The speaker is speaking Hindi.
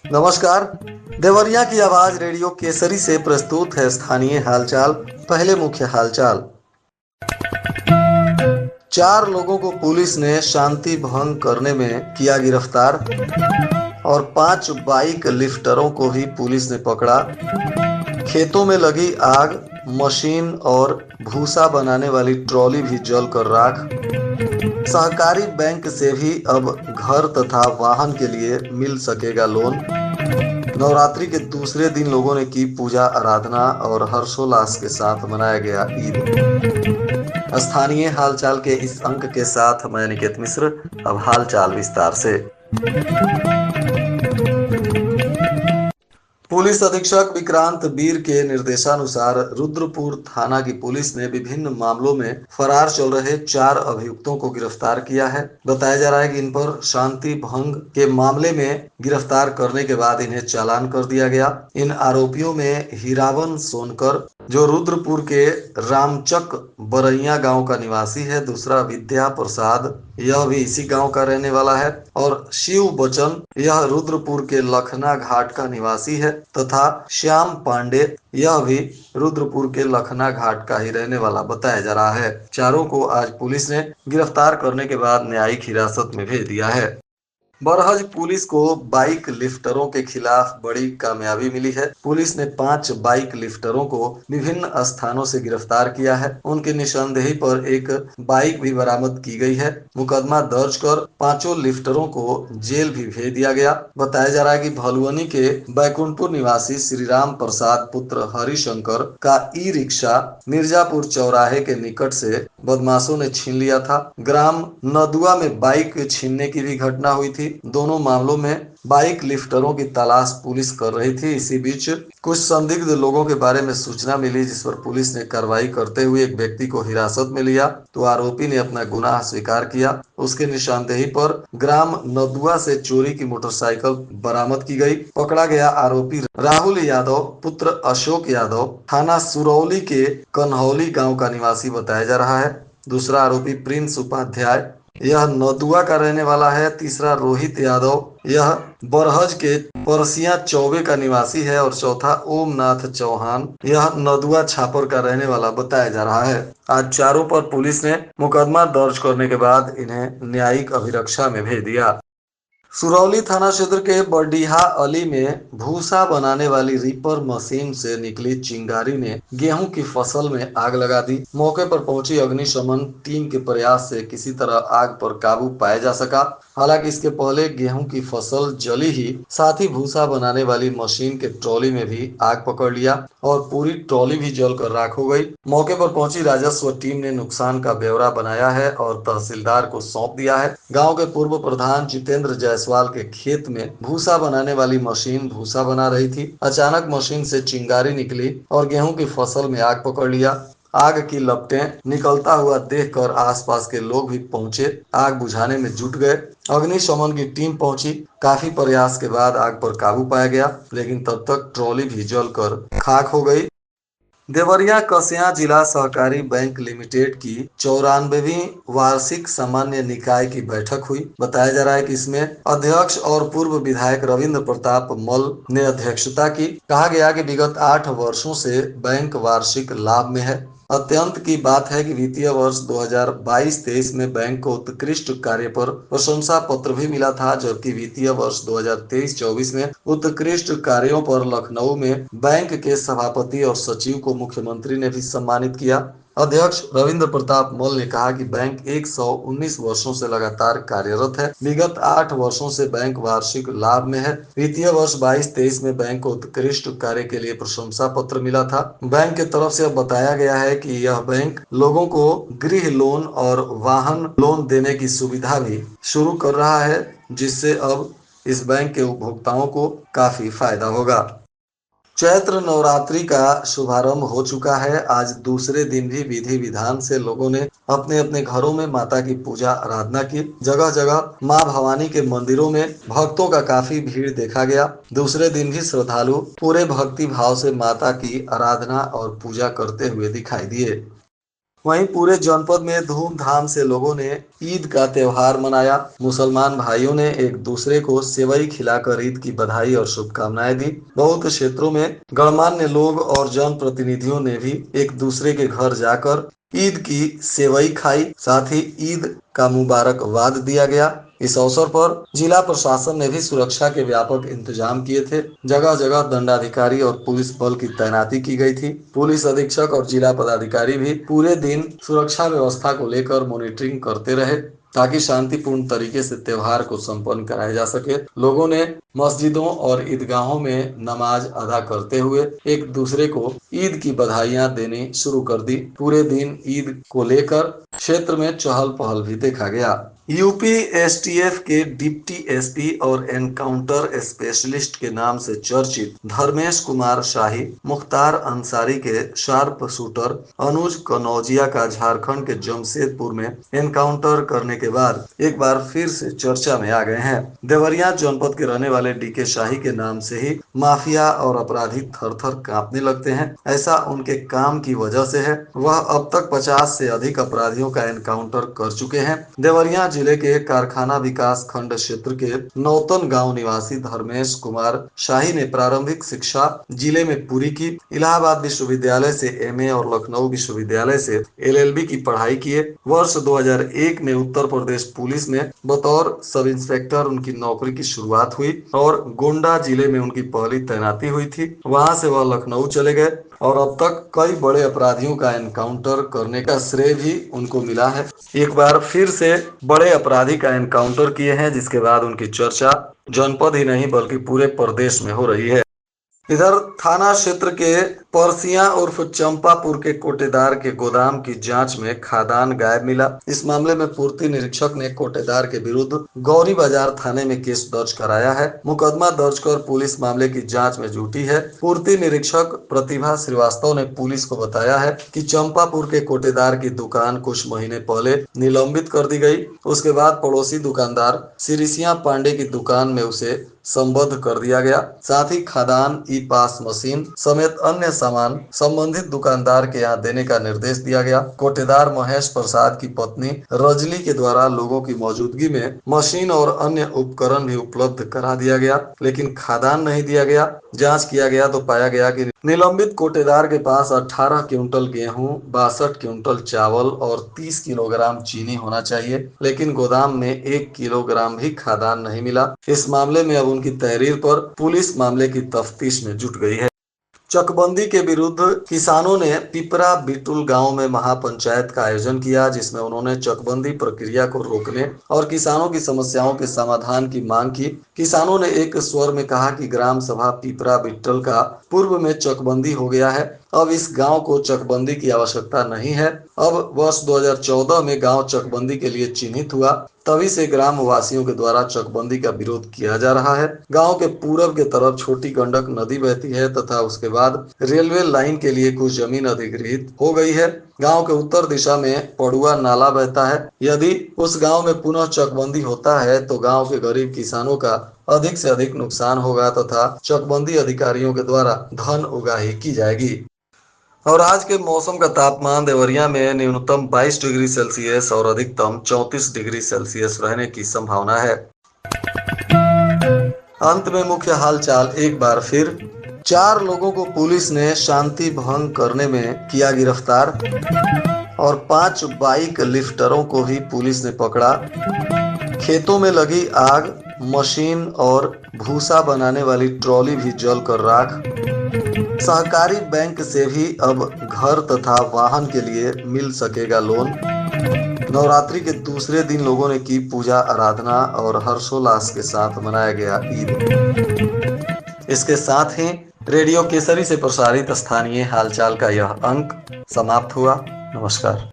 नमस्कार। देवरिया की आवाज रेडियो केसरी से प्रस्तुत है स्थानीय हालचाल। पहले मुख्य हालचाल। 4 लोगों को पुलिस ने शांति भंग करने में किया गिरफ्तार और 5 बाइक लिफ्टरों को भी पुलिस ने पकड़ा। खेतों में लगी आग, मशीन और भूसा बनाने वाली ट्रॉली भी जलकर राख। सहकारी बैंक से भी अब घर तथा वाहन के लिए मिल सकेगा लोन। नवरात्रि के दूसरे दिन लोगों ने की पूजा आराधना और हर्षोल्लास के साथ मनाया गया ईद। स्थानीय हालचाल के इस अंक के साथ मैं निकेत मिश्र। अब हालचाल विस्तार से। पुलिस अधीक्षक विक्रांत वीर के निर्देशानुसार रुद्रपुर थाना की पुलिस ने विभिन्न मामलों में फरार चल रहे 4 अभियुक्तों को गिरफ्तार किया है। बताया जा रहा है कि इन पर शांति भंग के मामले में गिरफ्तार करने के बाद इन्हें चालान कर दिया गया। इन आरोपियों में हीरावन सोनकर, जो रुद्रपुर के रामचक बरैया गांव का निवासी है, दूसरा विद्या प्रसाद, यह भी इसी गांव का रहने वाला है, और शिव बचन, यह रुद्रपुर के लखना घाट का निवासी है, तथा श्याम पांडे, यह भी रुद्रपुर के लखना घाट का ही रहने वाला बताया जा रहा है। चारों को आज पुलिस ने गिरफ्तार करने के बाद न्यायिक हिरासत में भेज दिया है। बरहज पुलिस को बाइक लिफ्टरों के खिलाफ बड़ी कामयाबी मिली है। पुलिस ने 5 बाइक लिफ्टरों को विभिन्न स्थानों से गिरफ्तार किया है। उनकी निशानदेही पर एक बाइक भी बरामद की गई है। मुकदमा दर्ज कर 5 लिफ्टरों को जेल भी भेज दिया गया। बताया जा रहा है कि भलुअनी के बैकुंठपुर निवासी श्री राम प्रसाद पुत्र हरिशंकर का ई रिक्शा मिर्जापुर चौराहे के निकट से बदमाशों ने छीन लिया था। ग्राम नदुआ में बाइक छीनने की भी घटना हुई थी। दोनों मामलों में बाइक लिफ्टरों की तलाश पुलिस कर रही थी। इसी बीच कुछ संदिग्ध लोगों के बारे में सूचना मिली, जिस पर पुलिस ने कार्रवाई करते हुए एक व्यक्ति को हिरासत में लिया, तो आरोपी ने अपना गुनाह स्वीकार किया। उसके निशानदेही पर ग्राम नदुआ से चोरी की मोटरसाइकिल बरामद की गई। पकड़ा गया आरोपी राहुल यादव पुत्र अशोक यादव थाना सुरौली के कन्हौली गाँव का निवासी बताया जा रहा है। दूसरा आरोपी प्रिंस उपाध्याय, यह नदुआ का रहने वाला है। तीसरा रोहित यादव, यह बरहज के परसिया चौबे का निवासी है, और चौथा ओमनाथ चौहान, यह नदुआ छापर का रहने वाला बताया जा रहा है। आज चारों पर पुलिस ने मुकदमा दर्ज करने के बाद इन्हें न्यायिक अभिरक्षा में भेज दिया। सुरौली थाना क्षेत्र के बडीहा अली में भूसा बनाने वाली रीपर मशीन से निकली चिंगारी ने गेहूं की फसल में आग लगा दी। मौके पर पहुंची अग्निशमन टीम के प्रयास से किसी तरह आग पर काबू पाया जा सका। हालांकि इसके पहले गेहूं की फसल जली ही साथ ही भूसा बनाने वाली मशीन के ट्रॉली में भी आग पकड़ लिया और पूरी ट्रॉली भी जलकर राख हो गई। मौके पर पहुंची राजस्व टीम ने नुकसान का ब्यौरा बनाया है और तहसीलदार को सौंप दिया है। गाँव के पूर्व प्रधान जितेंद्र जायसवाल के खेत में भूसा बनाने वाली मशीन भूसा बना रही थी। अचानक मशीन से चिंगारी निकली और गेहूं की फसल में आग पकड़ लिया। आग की लपटें निकलता हुआ देखकर आसपास के लोग भी पहुंचे, आग बुझाने में जुट गए। अग्निशमन की टीम पहुंची। काफी प्रयास के बाद आग पर काबू पाया गया, लेकिन तब तक ट्रॉली भी जलकर खाक हो गई। देवरिया कस्या जिला सहकारी बैंक लिमिटेड की 94वीं वार्षिक सामान्य निकाय की बैठक हुई। बताया जा रहा है कि इसमें अध्यक्ष और पूर्व विधायक रविंद्र प्रताप मल ने अध्यक्षता की। कहा गया कि विगत 8 वर्षों से बैंक वार्षिक लाभ में है। अत्यंत की बात है कि वित्तीय वर्ष 2022-23 में बैंक को उत्कृष्ट कार्य पर प्रशंसा पत्र भी मिला था, जबकि वित्तीय वर्ष 2023-24 में उत्कृष्ट कार्यों पर लखनऊ में बैंक के सभापति और सचिव को मुख्यमंत्री ने भी सम्मानित किया। अध्यक्ष रविंद्र प्रताप मल ने कहा कि बैंक 119 वर्षों से लगातार कार्यरत है। विगत 8 वर्षों से बैंक वार्षिक लाभ में है। वित्तीय वर्ष 22-23 में बैंक को उत्कृष्ट कार्य के लिए प्रशंसा पत्र मिला था। बैंक की तरफ से अब बताया गया है कि यह बैंक लोगों को गृह लोन और वाहन लोन देने की सुविधा भी शुरू कर रहा है, जिससे अब इस बैंक के उपभोक्ताओं को काफी फायदा होगा। चैत्र नवरात्रि का शुभारंभ हो चुका है। आज दूसरे दिन भी विधि विधान से लोगों ने अपने अपने घरों में माता की पूजा आराधना की। जगह जगह मां भवानी के मंदिरों में भक्तों का काफी भीड़ देखा गया। दूसरे दिन भी श्रद्धालु पूरे भक्ति भाव से माता की आराधना और पूजा करते हुए दिखाई दिए। वहीं पूरे जनपद में धूमधाम से लोगों ने ईद का त्योहार मनाया। मुसलमान भाइयों ने एक दूसरे को सेवई खिलाकर ईद की बधाई और शुभकामनाएं दी। बहुत क्षेत्रों में गणमान्य लोग और जनप्रतिनिधियों ने भी एक दूसरे के घर जाकर ईद की सेवई खाई, साथ ही ईद का मुबारकबाद दिया गया। इस अवसर पर जिला प्रशासन ने भी सुरक्षा के व्यापक इंतजाम किए थे। जगह जगह दंडाधिकारी और पुलिस बल की तैनाती की गई थी। पुलिस अधीक्षक और जिला पदाधिकारी भी पूरे दिन सुरक्षा व्यवस्था को लेकर मॉनिटरिंग करते रहे ताकि शांतिपूर्ण तरीके से त्योहार को संपन्न कराया जा सके। लोगों ने मस्जिदों और ईदगाहों में नमाज अदा करते हुए एक दूसरे को ईद की बधाइयां देनी शुरू कर दी। पूरे दिन ईद को लेकर क्षेत्र में चहल पहल भी देखा गया। यूपी एसटीएफ के डिप्टी एसपी और एनकाउंटर स्पेशलिस्ट के नाम से चर्चित धर्मेश कुमार शाही मुख्तार अंसारी के शार्प शूटर अनुज कनौजिया का झारखंड के जमशेदपुर में एनकाउंटर करने के बाद एक बार फिर से चर्चा में आ गए हैं। देवरिया जनपद के रहने वाले डीके शाही के नाम से ही माफिया और अपराधी थर थर कांपने लगते हैं। ऐसा उनके काम की वजह से है। वह अब तक 50 से अधिक अपराधियों का एनकाउंटर कर चुके हैं। देवरिया जिले के कारखाना विकास खंड क्षेत्र के नौतन गांव निवासी धर्मेश कुमार शाही ने प्रारंभिक शिक्षा जिले में पूरी की। इलाहाबाद विश्वविद्यालय से एमए और लखनऊ विश्वविद्यालय से एलएलबी की पढ़ाई किए। वर्ष 2001 में उत्तर प्रदेश पुलिस में बतौर सब इंस्पेक्टर उनकी नौकरी की शुरुआत हुई और गोंडा जिले में उनकी पहली तैनाती हुई थी। वहां से वह लखनऊ चले गए और अब तक कई बड़े अपराधियों का एनकाउंटर करने का श्रेय भी उनको मिला है। एक बार फिर से बड़े अपराधी का एनकाउंटर किए हैं, जिसके बाद उनकी चर्चा जनपद ही नहीं बल्कि पूरे प्रदेश में हो रही है। इधर थाना क्षेत्र के परसिया उर्फ चंपापुर के कोटेदार के गोदाम की जांच में खादान गायब मिला। इस मामले में पूर्ति निरीक्षक ने कोटेदार के विरुद्ध गौरी बाजार थाने में केस दर्ज कराया है। मुकदमा दर्ज कर पुलिस मामले की जांच में जुटी है। पूर्ति निरीक्षक प्रतिभा श्रीवास्तव ने पुलिस को बताया है कि चंपापुर के कोटेदार की दुकान कुछ महीने पहले निलंबित कर दी गई। उसके बाद पड़ोसी दुकानदार सिरिसिया पांडे की दुकान में उसे संबद्ध कर दिया गया। साथ ही खादान, ई पास मशीन समेत अन्य सामान संबंधित दुकानदार के यहाँ देने का निर्देश दिया गया। कोटेदार महेश प्रसाद की पत्नी रजली के द्वारा लोगों की मौजूदगी में मशीन और अन्य उपकरण भी उपलब्ध करा दिया गया, लेकिन खादान नहीं दिया गया। जांच किया गया तो पाया गया कि निलंबित कोटेदार के पास 18 क्विंटल गेहूं, 62 क्विंटल चावल और 30 किलोग्राम चीनी होना चाहिए, लेकिन गोदाम में 1 किलोग्राम भी खादान नहीं मिला। इस मामले में अब उनकी तहरीर पर पुलिस मामले की तफ्तीश में जुट गई है। चकबंदी के विरुद्ध किसानों ने पिपरा बिटुल गांव में महापंचायत का आयोजन किया, जिसमें उन्होंने चकबंदी प्रक्रिया को रोकने और किसानों की समस्याओं के समाधान की मांग की। किसानों ने एक स्वर में कहा कि ग्राम सभा पिपरा बिटुल का पूर्व में चकबंदी हो गया है, अब इस गांव को चकबंदी की आवश्यकता नहीं है। अब वर्ष 2014 में गांव चकबंदी के लिए चिन्हित हुआ, तभी से ग्राम वासियों के द्वारा चकबंदी का विरोध किया जा रहा है। गांव के पूरब के तरफ छोटी गंडक नदी बहती है तथा उसके बाद रेलवे लाइन के लिए कुछ जमीन अधिग्रहित हो गई है। गांव के उत्तर दिशा में पड़ुआ नाला बहता है। यदि उस गांव में पुनः चकबंदी होता है तो गांव के गरीब किसानों का अधिक से अधिक नुकसान होगा तथा चकबंदी अधिकारियों के द्वारा धन उगाही की जाएगी। और आज के मौसम का तापमान देवरिया में न्यूनतम 22 डिग्री सेल्सियस और अधिकतम 34 डिग्री सेल्सियस रहने की संभावना है। अंत में मुख्य हालचाल एक बार फिर। 4 लोगों को पुलिस ने शांति भंग करने में किया गिरफ्तार और 5 बाइक लिफ्टरों को भी पुलिस ने पकड़ा। खेतों में लगी आग, मशीन और भूसा बनाने वाली ट्रॉली भी जलकर राख। सहकारी बैंक से भी अब घर तथा वाहन के लिए मिल सकेगा लोन। नवरात्रि के दूसरे दिन लोगों ने की पूजा आराधना और हर्षोल्लास के साथ मनाया गया ईद। इसके साथ ही रेडियो केसरी से प्रसारित स्थानीय हालचाल का यह अंक समाप्त हुआ। नमस्कार।